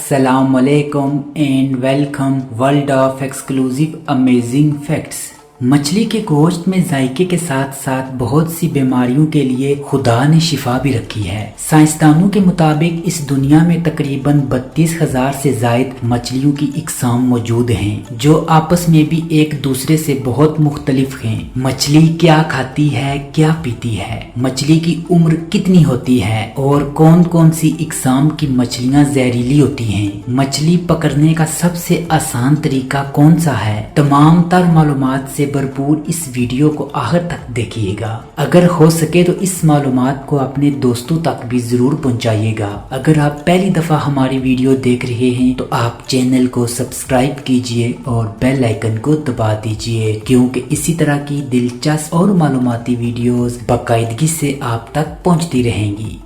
Assalamu alaikum and welcome world of exclusive amazing facts। मछली के गोश्त में जायके के साथ साथ बहुत सी बीमारियों के लिए खुदा ने शिफा भी रखी है। साइंसदानों के मुताबिक इस दुनिया में तकरीबन 32,000 से जायद मछलियों की इकसाम मौजूद हैं, जो आपस में भी एक दूसरे से बहुत मुख्तलिफ हैं। मछली क्या खाती है, क्या पीती है, मछली की उम्र कितनी होती है और कौन कौन सी इकसाम की मछलियाँ जहरीली होती हैं, मछली पकड़ने का सबसे आसान तरीका कौन सा है, तमाम तर मालूमात से भरपूर इस वीडियो को आखिर तक देखिएगा। अगर हो सके तो इस मालूमात को अपने दोस्तों तक भी जरूर पहुंचाइएगा। अगर आप पहली दफा हमारी वीडियो देख रहे हैं तो आप चैनल को सब्सक्राइब कीजिए और बेल आइकन को दबा दीजिए, क्योंकि इसी तरह की दिलचस्प और मालूमाती वीडियोस बाकायदगी से आप तक पहुंचती रहेंगी।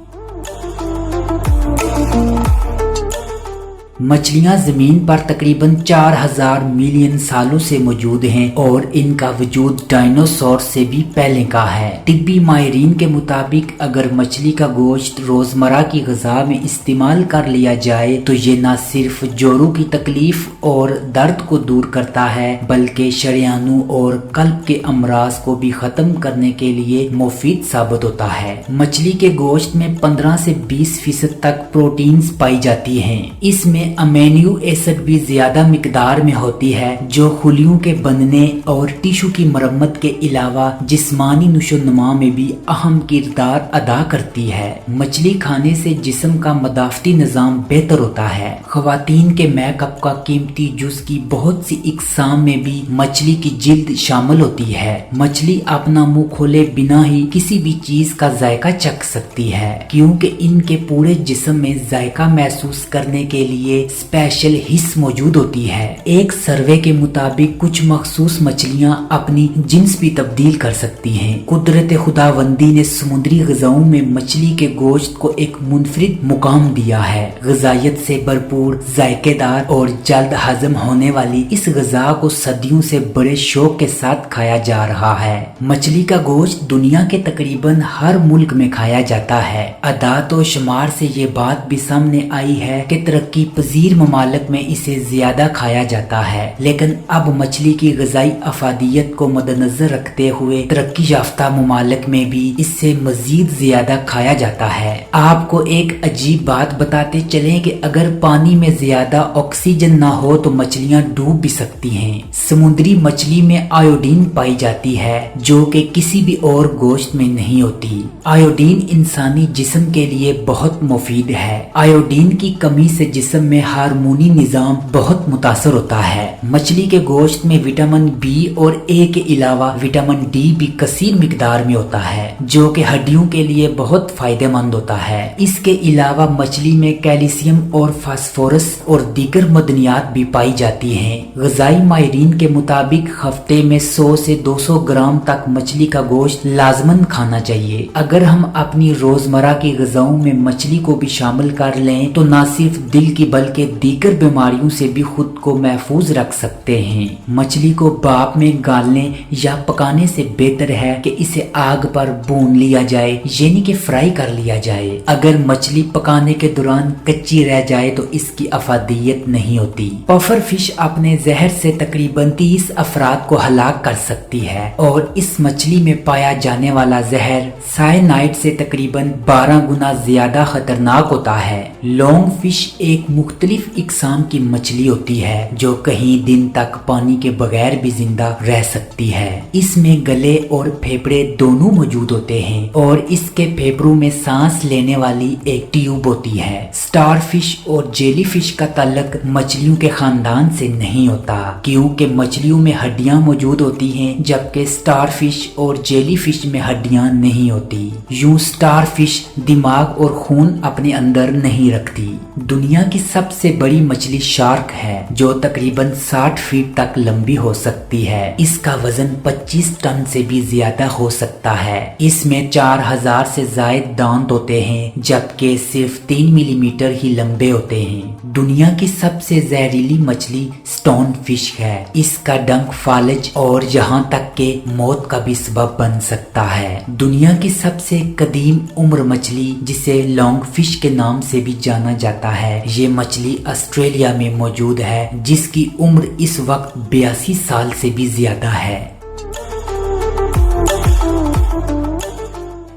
मछलियां जमीन पर तकरीबन 4000 मिलियन सालों से मौजूद हैं और इनका वजूद डायनासोर से भी पहले का है। तिब्बी माहिरीन के मुताबिक अगर मछली का गोश्त रोजमर्रा की ग़िज़ा में इस्तेमाल कर लिया जाए तो ये न सिर्फ जोड़ों की तकलीफ और दर्द को दूर करता है, बल्कि शरियानों और कल्ब के अमराज को भी खत्म करने के लिए मुफीद साबित होता है। मछली के गोश्त में 15 से 20% तक प्रोटीन्स पाई जाती हैं। इसमें अमीनो एसिड भी ज्यादा मिकदार में होती है, जो खुलियों के बनने और टिश्यू की मरम्मत के अलावा जिस्मानी नशोनुमा में भी अहम किरदार अदा करती है। मछली खाने से जिस्म का मदाफती निजाम बेहतर होता है। खवातीन के मेकअप का कीमती जुज़ की बहुत सी इकसाम में भी मछली की जिल्द शामिल होती है। मछली अपना मुंह खोले बिना ही किसी भी चीज का जायका चख सकती है, क्योंकि इनके पूरे जिस्म में जायका महसूस करने के लिए स्पेशल हिस्स मौजूद होती है। एक सर्वे के मुताबिक कुछ मखसूस मछलियां अपनी जिन्स भी तब्दील कर सकती हैं। कुदरत खुदावंदी ने समुद्री ग़िज़ाओं में मछली के गोश्त को एक मुनफरिद मुकाम दिया है। ग़िज़ायत से भरपूर, जायकेदार और जल्द हजम होने वाली इस ग़िज़ा को सदियों से बड़े शौक के साथ खाया जा रहा है। मछली का गोश्त दुनिया के तकरीबन हर मुल्क में खाया जाता है। अदात व शुमार से ये बात भी सामने आई है कि तरक्की पजीर ममालिक में इसे ज्यादा खाया जाता है, लेकिन अब मछली की ग़िज़ाई अफादियत को मद्देनजर रखते हुए तरक्की याफ्ता ममालिक में भी इससे मजीद ज्यादा खाया जाता है। आपको एक अजीब बात बताते चलें कि अगर पानी में ज्यादा ऑक्सीजन ना हो तो मछलियां डूब भी सकती हैं। समुद्री मछली में आयोडीन पाई जाती है, जो कि किसी भी और गोश्त में नहीं होती। आयोडीन इंसानी जिस्म के लिए बहुत मुफीद है। आयोडीन की कमी से जिस्म में हार्मोनी निजाम बहुत मुतासर होता है। मछली के गोश्त में विटामिन बी और ए के अलावा विटामिन डी भी कसीर मिकदार में होता है, जो कि हड्डियों के लिए बहुत फायदेमंद होता है। इसके अलावा मछली में कैल्शियम और फास्फोरस और दीगर मदनियात भी पाई जाती हैं। ग़िज़ाई माहिरीन के मुताबिक हफ्ते में 100 से 200 ग्राम तक मछली का गोश्त लाजमन खाना चाहिए। अगर हम अपनी रोजमर्रा की ग़िज़ाओं में मछली को भी शामिल कर लें तो न सिर्फ दिल की बल्कि दीगर बीमारियों से भी खुद को महफूज रख सकते हैं। मछली को भाप में गालने या पकाने से बेहतर है कि इसे आग पर भून लिया जाए, यानी कि फ्राई कर लिया जाए। अगर मछली पकाने के दौरान कच्ची रह जाए तो इसकी अफादियत नहीं होती। पफर फिश अपने जहर से तकरीबन 30 अफराद को हलाक कर सकती है और इस मछली में पाया जाने वाला जहर साइनाइड से तकरीबन 12 गुना ज्यादा खतरनाक होता है। लॉन्ग फिश एक मुख्तलिफ इकसाम की मछली होती है, जो कहीं दिन तक पानी के बगैर भी जिंदा रह सकती है। इसमें गले और फेफड़े दोनों मौजूद होते हैं और इसके फेफड़ों में सांस लेने वाली एक ट्यूब होती है। स्टार फिश और जेली फिश का ताल्लुक मछलियों के खानदान से नहीं होता, क्योंकि मछलियों में हड्डियां मौजूद होती हैं, जबकि स्टार फिश और जेली फिश में हड्डियां नहीं होती। यूं स्टार फिश दिमाग और खून अपने अंदर नहीं रखती। दुनिया की सबसे बड़ी मछली शार्क है, जो तकरीबन 60 फीट तक लंबी हो सकती है। इसका वजन 25 टन से भी ज्यादा हो सकता है। इसमें 4000 से जायद दांत होते हैं, जबकि सिर्फ 3 मिलीमीटर ही लंबे होते हैं। दुनिया की सबसे जहरीली मछली स्टोन फिश है। इसका डंक फालिज और यहाँ तक के मौत का भी सबब बन सकता है। दुनिया की सबसे कदीम उम्र मछली, जिसे लॉन्ग फिश के नाम से भी जाना जाता है, ये मछली मछली ऑस्ट्रेलिया में मौजूद है, जिसकी उम्र इस वक्त 82 साल से भी ज्यादा है।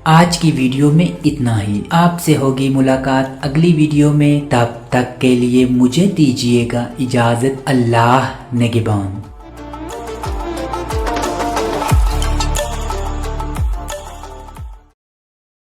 आज की वीडियो में इतना ही। आपसे होगी मुलाकात अगली वीडियो में, तब तक के लिए मुझे दीजिएगा इजाजत। अल्लाह निगहबान।